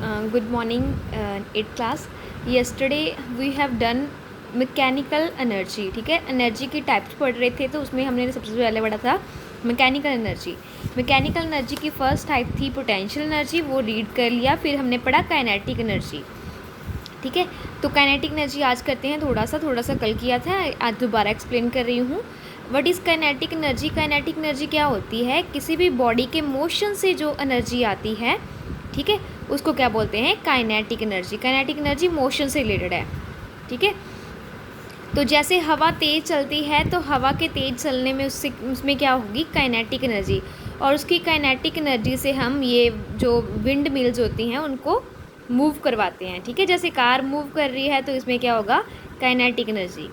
Good morning, 8th class. Yesterday we have done mechanical energy. ठीक है, energy की types पढ़ रहे थे, तो उसमें हमने सबसे पहले पढ़ा था मैकेनिकल एनर्जी. मैकेनिकल एनर्जी की फर्स्ट टाइप थी पोटेंशियल एनर्जी, वो रीड कर लिया. फिर हमने पढ़ा काइनेटिक एनर्जी. ठीक है, तो काइनेटिक एनर्जी आज करते हैं. थोड़ा सा कल किया था, आज दोबारा एक्सप्लेन कर रही हूँ. What is kinetic energy? Kinetic energy क्या होती है? किसी भी बॉडी के मोशन से जो एनर्जी आती है, ठीक है, उसको क्या बोलते हैं? Kinetic energy. Kinetic energy motion से रिलेटेड है. ठीक है, तो जैसे हवा तेज़ चलती है, तो हवा के तेज़ चलने में उसमें क्या होगी? Kinetic energy. और उसकी काइनेटिक एनर्जी से हम ये जो विंड मिल्स होती हैं उनको मूव करवाते हैं. ठीक है, जैसे कार मूव कर रही है, तो इसमें क्या होगा? Kinetic energy.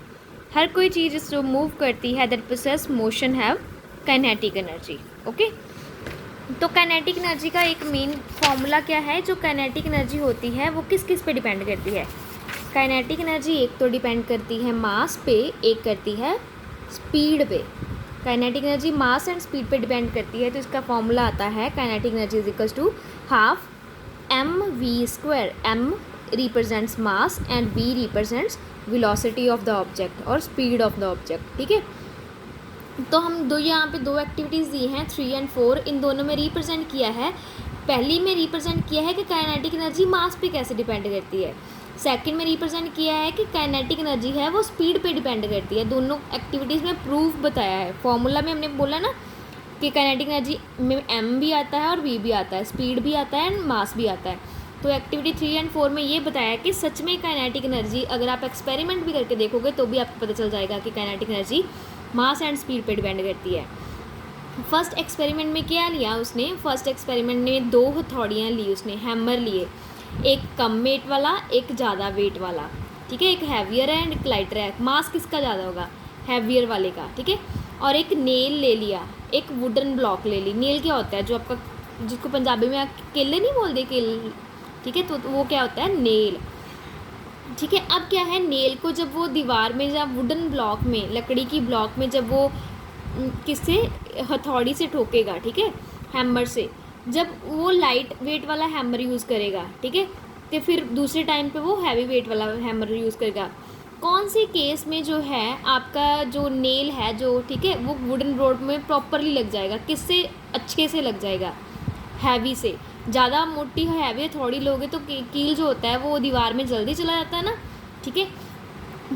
हर कोई चीज़ जो मूव करती है, that process motion have kinetic energy. Okay, तो काइनेटिक एनर्जी का एक मेन फॉर्मूला क्या है? जो काइनेटिक एनर्जी होती है वो किस किस पे डिपेंड करती है? काइनेटिक एनर्जी एक तो डिपेंड करती है मास पे, एक करती है स्पीड पे. Kinetic energy mass and speed पे डिपेंड करती है, तो इसका फॉर्मूला आता है kinetic energy is equals to half mv². m represents mass and v represents velocity of the object और स्पीड ऑफ द ऑब्जेक्ट. ठीक है, तो हम यहाँ पे दो एक्टिविटीज़ दी हैं 3 और 4. इन दोनों में रिप्रेजेंट किया है. पहली में रिप्रेजेंट किया है कि काइनेटिक एनर्जी मास पे कैसे डिपेंड करती है. सेकंड में रिप्रेजेंट किया है कि काइनेटिक एनर्जी है वो स्पीड पे डिपेंड करती है. दोनों एक्टिविटीज़ में प्रूफ बताया है. फॉर्मूला में हमने बोला ना कि काइनेटिक एनर्जी में m भी आता है और v भी आता है, स्पीड भी आता है एंड मास भी आता है. तो एक्टिविटी 3 और 4 में ये बताया कि सच में काइनेटिक एनर्जी, अगर आप एक्सपेरिमेंट भी करके देखोगे तो भी आपको पता चल जाएगा कि kinetic energy mass and speed पे डिपेंड करती है. फर्स्ट एक्सपेरिमेंट में क्या लिया उसने? फर्स्ट एक्सपेरिमेंट में 2 हथौड़ियाँ ली उसने, हैमर लिए. एक कम वेट वाला, एक ज़्यादा वेट वाला. ठीक है, एक हैवियर है एंड एक लाइटर है. मास किसका ज़्यादा होगा? हैवियर वाले का. ठीक है, और एक नेल ले लिया, एक वुडन ब्लॉक ले ली. नेल क्या होता है? जो आपका, जिसको पंजाबी में आप केले नहीं बोलते, केल. ठीक है, तो वो क्या होता है? नेल. ठीक है, अब क्या है, नेल को जब वो दीवार में, जब वुडन ब्लॉक में, लकड़ी की ब्लॉक में, जब वो किससे, हथौड़ी से ठोकेगा, ठीक है, हैमर से, जब वो लाइट वेट वाला हैमर यूज़ करेगा, ठीक है, तो फिर दूसरे टाइम पे वो हैवी वेट वाला हैमर यूज़ करेगा. कौन से केस में जो है आपका जो नेल है, जो, ठीक है, वो वुडन रोड में प्रॉपरली लग जाएगा? किससे अच्छे से लग जाएगा? हैवी से. ज़्यादा मोटी हैवी थोड़ी लोगे तो कील जो होता है वो दीवार में जल्दी चला जाता है ना. ठीक है,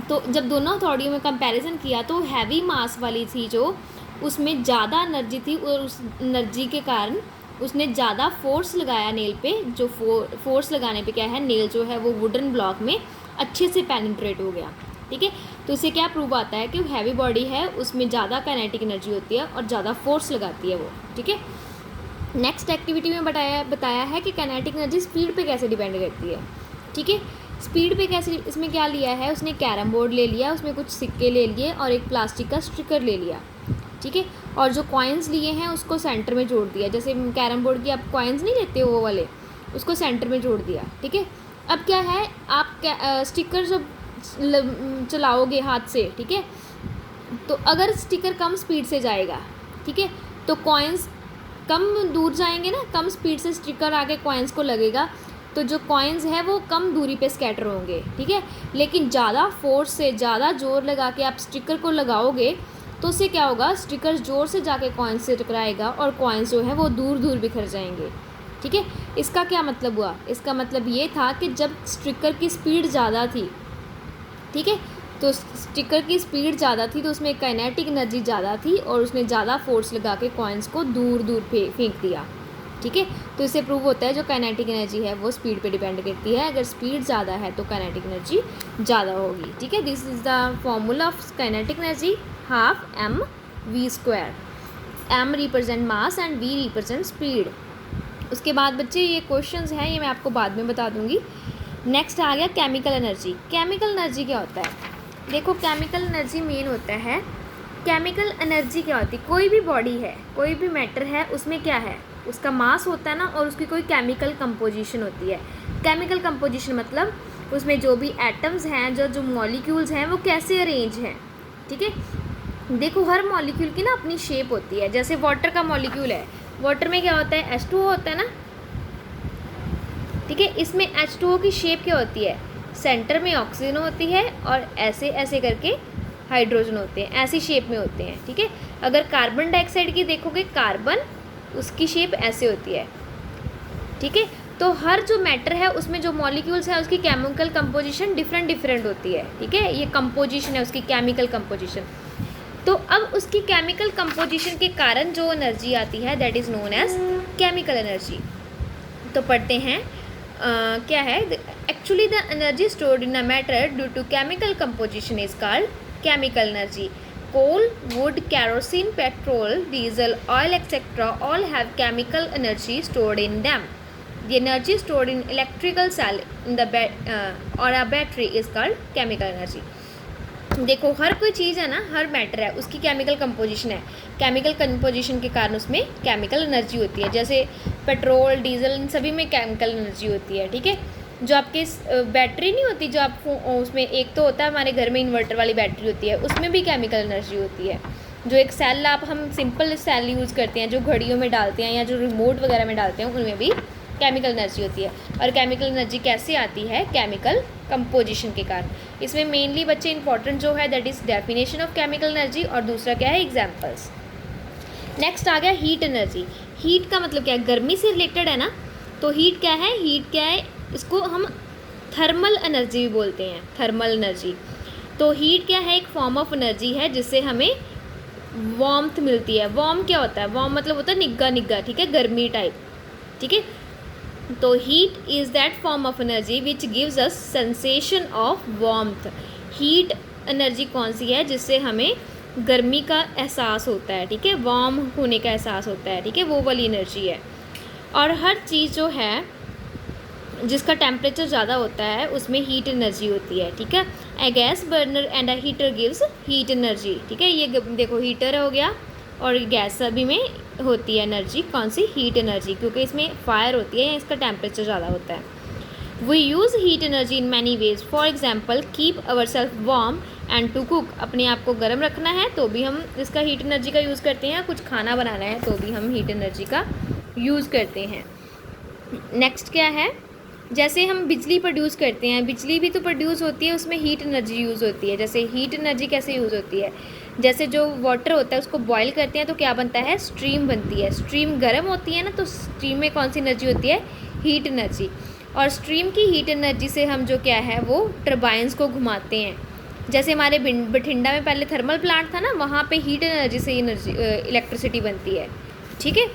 तो जब दोनों हथौड़ियों में कंपैरिजन किया तो हैवी मास वाली थी जो, उसमें ज़्यादा एनर्जी थी और उस एनर्जी के कारण उसने ज़्यादा फोर्स लगाया नेल पे. जो फोर्स लगाने पे क्या है, नेल जो है वो वुडन ब्लॉक में अच्छे से पेनिट्रेट हो गया. ठीक है, तो इससे क्या प्रूव आता है कि हैवी बॉडी है उसमें ज़्यादा काइनेटिक एनर्जी होती है और ज़्यादा फोर्स लगाती है वो. ठीक है, नेक्स्ट एक्टिविटी में बताया है कि काइनेटिक एनर्जी स्पीड पे कैसे डिपेंड करती है. ठीक है, स्पीड पे कैसे, इसमें क्या लिया है उसने? कैरम बोर्ड ले लिया, उसमें कुछ सिक्के ले लिए और एक प्लास्टिक का स्टिकर ले लिया. ठीक है, और जो कॉइन्स लिए हैं उसको सेंटर में जोड़ दिया. जैसे कैरम बोर्ड की आप कॉइन्स नहीं लेते हो वो वाले, उसको सेंटर में जोड़ दिया. ठीक है, अब क्या है, आप स्टिकर जब चलाओगे हाथ से, ठीक है, तो अगर स्टिकर कम स्पीड से जाएगा, ठीक है, तो कॉइन्स कम दूर जाएंगे ना. कम स्पीड से स्टिकर आके कॉइन्स को लगेगा, तो जो कॉइन्स है वो कम दूरी पे स्कैटर होंगे. ठीक है, लेकिन ज़्यादा फोर्स से, ज़्यादा जोर लगा के आप स्टिकर को लगाओगे तो उससे क्या होगा? स्टिकर ज़ोर से जाके कॉइन्स से टकराएगा और कॉइन्स जो है वो दूर दूर बिखर जाएंगे. ठीक है, इसका क्या मतलब हुआ? इसका मतलब ये था कि जब स्टिकर की स्पीड ज़्यादा थी, ठीक है, तो स्टिकर की स्पीड ज़्यादा थी तो उसमें काइनेटिक एनर्जी ज़्यादा थी और उसने ज़्यादा फोर्स लगा के कॉइन्स को दूर दूर फेंक दिया. ठीक है, तो इससे प्रूव होता है जो काइनेटिक एनर्जी है वो स्पीड पे डिपेंड करती है. अगर स्पीड ज़्यादा है तो काइनेटिक एनर्जी ज़्यादा होगी. ठीक है, this is the formula of kinetic energy, half mv². m represent mass and v represent speed. उसके बाद बच्चे ये क्वेश्चंस हैं, ये मैं आपको बाद में बता दूंगी. नेक्स्ट आ गया केमिकल एनर्जी. केमिकल एनर्जी क्या होता है? देखो, केमिकल एनर्जी मेन होता है, केमिकल एनर्जी क्या होती है? कोई भी बॉडी है, कोई भी मैटर है, उसमें क्या है? उसका मास होता है ना, और उसकी कोई केमिकल कंपोजिशन होती है. केमिकल कंपोजिशन मतलब उसमें जो भी एटम्स हैं, जो मॉलिक्यूल्स हैं, वो कैसे अरेंज हैं. ठीक है, देखो हर मॉलिक्यूल की ना अपनी शेप होती है. जैसे वाटर का मॉलिक्यूल है, वाटर में क्या होता है? H2O होता है ना. ठीक है। इसमें H2O की शेप क्या होती है, सेंटर में ऑक्सीजन होती है और ऐसे ऐसे करके हाइड्रोजन होते हैं, ऐसी शेप में होते हैं, ठीक है। अगर कार्बन डाइऑक्साइड की देखोगे, कार्बन उसकी शेप ऐसे होती है, ठीक है। तो हर जो मैटर है उसमें जो मॉलिक्यूल्स है उसकी केमिकल कंपोजिशन डिफरेंट होती है, ठीक है। ये कंपोजिशन है उसकी, केमिकल कंपोजिशन। तो अब उसकी केमिकल कंपोजिशन के कारण जो एनर्जी आती है that is known as chemical energy. तो पढ़ते हैं क्या है, actually the energy stored in a matter due to chemical composition is called chemical energy. Coal, wood, kerosene, petrol, diesel, oil, etc. all have chemical energy stored in them. The energy stored in electrical cell in the or a battery is called chemical energy. देखो हर कोई चीज़ है ना, हर matter है उसकी chemical composition है, chemical composition के कारण उसमें केमिकल एनर्जी होती है। जैसे पेट्रोल, डीजल, इन सभी में केमिकल एनर्जी होती है, ठीक है। जो आपके बैटरी नहीं होती, जो आप उसमें एक तो होता है हमारे घर में इन्वर्टर वाली बैटरी होती है, उसमें भी केमिकल एनर्जी होती है। जो एक सेल आप हम सिंपल सेल यूज़ करते हैं जो घड़ियों में डालते हैं या जो रिमोट वगैरह में डालते हैं, उनमें भी केमिकल एनर्जी होती है। और केमिकल एनर्जी कैसे आती है, केमिकल कंपोजिशन के कारण। इसमें मेनली बच्चे इंपॉर्टेंट जो है that is definition of chemical energy, और दूसरा क्या है, एग्जाम्पल्स। नेक्स्ट आ गया हीट एनर्जी। हीट का मतलब क्या है, गर्मी से रिलेटेड है ना। तो हीट क्या है, हीट क्या है, इसको हम थर्मल एनर्जी भी बोलते हैं, थर्मल एनर्जी। तो हीट क्या है, एक फॉर्म ऑफ एनर्जी है जिससे हमें वार्मथ मिलती है। वार्म क्या होता है, वार्म मतलब होता है निग्गा निग्गा, ठीक है, गर्मी टाइप, ठीक है। तो heat is that form of energy which gives us sensation of warmth. Heat energy कौन सी है, जिससे हमें गर्मी का एहसास होता है, ठीक है, वार्म होने का एहसास होता है, ठीक है, वो वाली एनर्जी है। और हर चीज़ जो है जिसका टेम्परेचर ज़्यादा होता है उसमें हीट एनर्जी होती है, ठीक है। A gas burner and a heater gives heat energy, ठीक है। ये देखो हीटर हो गया और गैस सभी में होती है एनर्जी, कौन सी, हीट एनर्जी, क्योंकि इसमें फायर होती है, इसका टेम्परेचर ज़्यादा होता है। We use heat energy in many ways, for example keep our self warm and to cook. अपने आप को गर्म रखना है तो भी हम इसका हीट एनर्जी का यूज़ करते हैं, कुछ खाना बनाना है तो भी हम हीट एनर्जी का यूज़ करते हैं। नेक्स्ट क्या है, जैसे हम बिजली प्रोड्यूस करते हैं, बिजली भी तो प्रोड्यूस होती है, उसमें हीट एनर्जी यूज़ होती है। जैसे हीट एनर्जी कैसे यूज़ होती है, जैसे जो वाटर होता है उसको बॉयल करते हैं तो क्या बनता है, स्ट्रीम बनती है। स्ट्रीम गर्म होती है ना, तो स्ट्रीम में कौन सी एनर्जी होती है, हीट एनर्जी। और स्ट्रीम की हीट एनर्जी से हम जो क्या है वो टर्बाइंस को घुमाते हैं। जैसे हमारे बठिंडा में पहले थर्मल प्लांट था ना, वहाँ पे हीट एनर्जी से एनर्जी इलेक्ट्रिसिटी बनती है, ठीक है।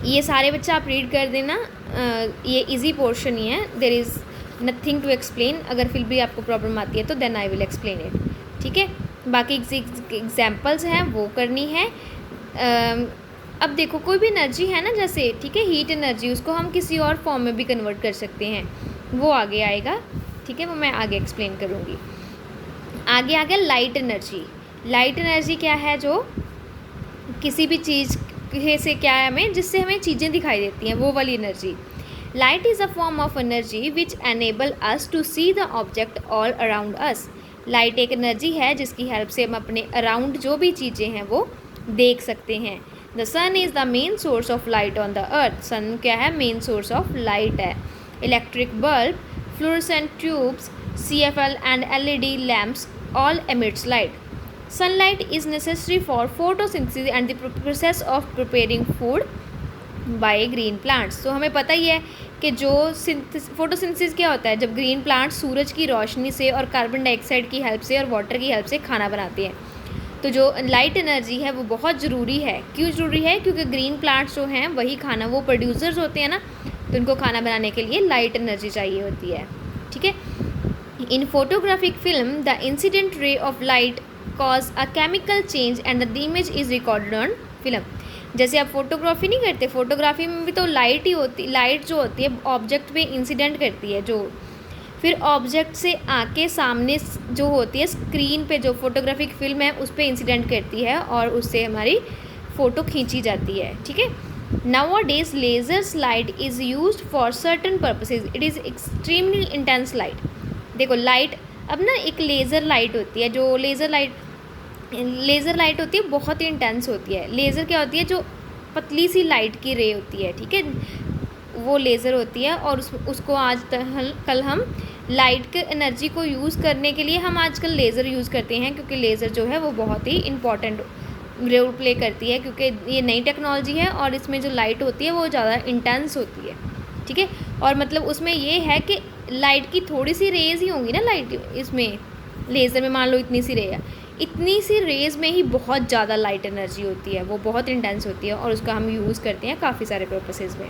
ये सारे बच्चे आप रीड कर देना, ये इजी पोर्शन ही है, there is nothing to explain. अगर फिर भी आपको प्रॉब्लम आती है तो then I will explain it, ठीक है। बाकी एग्जाम्पल्स हैं वो करनी है। अब देखो कोई भी एनर्जी है ना, जैसे ठीक है हीट एनर्जी, उसको हम किसी और फॉर्म में भी कन्वर्ट कर सकते हैं, वो आगे आएगा, ठीक है, वो मैं आगे एक्सप्लेन करूँगी। आगे आ गया लाइट एनर्जी। लाइट एनर्जी क्या है, जो किसी भी चीज़ से क्या है हमें, जिससे हमें चीज़ें दिखाई देती हैं, वो वाली energy. Light is a form of energy which enable us to see the object all around us. Light एक एनर्जी है जिसकी हेल्प से हम अपने अराउंड जो भी चीज़ें हैं वो देख सकते हैं। The sun is the main source of light on the earth. Sun क्या है, मेन सोर्स ऑफ लाइट है। Electric bulb, fluorescent tubes, CFL and LED lamps all emits light. Sunlight is necessary for photosynthesis and the process of preparing food by green plants. तो हमें पता ही है कि जो photosynthesis क्या होता है, जब ग्रीन प्लांट सूरज की रोशनी से और कार्बन डाइऑक्साइड की हेल्प से और वाटर की हेल्प से खाना बनाते हैं। तो जो लाइट एनर्जी है वो बहुत ज़रूरी है। क्यों ज़रूरी है, क्योंकि ग्रीन प्लांट्स जो हैं वही खाना, वो प्रोड्यूसर्स होते हैं ना, तो उनको खाना बनाने के लिए लाइट एनर्जी चाहिए होती है, ठीक है। In photographic film, the incident ray of light cause a chemical change and the image is recorded on film. जैसे आप फोटोग्राफी नहीं करते, फोटोग्राफी में भी तो लाइट ही होती, लाइट जो होती है ऑब्जेक्ट पे इंसिडेंट करती है, जो फिर ऑब्जेक्ट से आके सामने जो होती है स्क्रीन पे, जो फोटोग्राफिक फिल्म है उस पर इंसिडेंट करती है और उससे हमारी फ़ोटो खींची जाती है, ठीक है। Nowadays lasers light is used for certain purposes. It is extremely intense light. देखो लाइट, अब ना एक लेज़र लाइट होती है, जो लेज़र लाइट होती है बहुत ही इंटेंस होती है। लेज़र क्या होती है, जो पतली सी लाइट की रे होती है, ठीक है, वो लेज़र होती है और उसको कल हम लाइट के एनर्जी को यूज़ करने के लिए हम आजकल लेज़र यूज़ करते हैं, क्योंकि लेज़र जो है वो बहुत ही इम्पॉर्टेंट रोल प्ले करती है, क्योंकि ये नई टेक्नोलॉजी है और इसमें जो लाइट होती है वो ज़्यादा इंटेंस होती है, ठीक है। और मतलब उसमें ये है कि लाइट की थोड़ी सी रेज़ ही होंगी ना, लाइट इसमें लेज़र में मान लो इतनी सी रे है, इतनी सी रेज़ में ही बहुत ज़्यादा लाइट एनर्जी होती है, वो बहुत इंटेंस होती है और उसका हम यूज़ करते हैं काफ़ी सारे पर्पसेस में।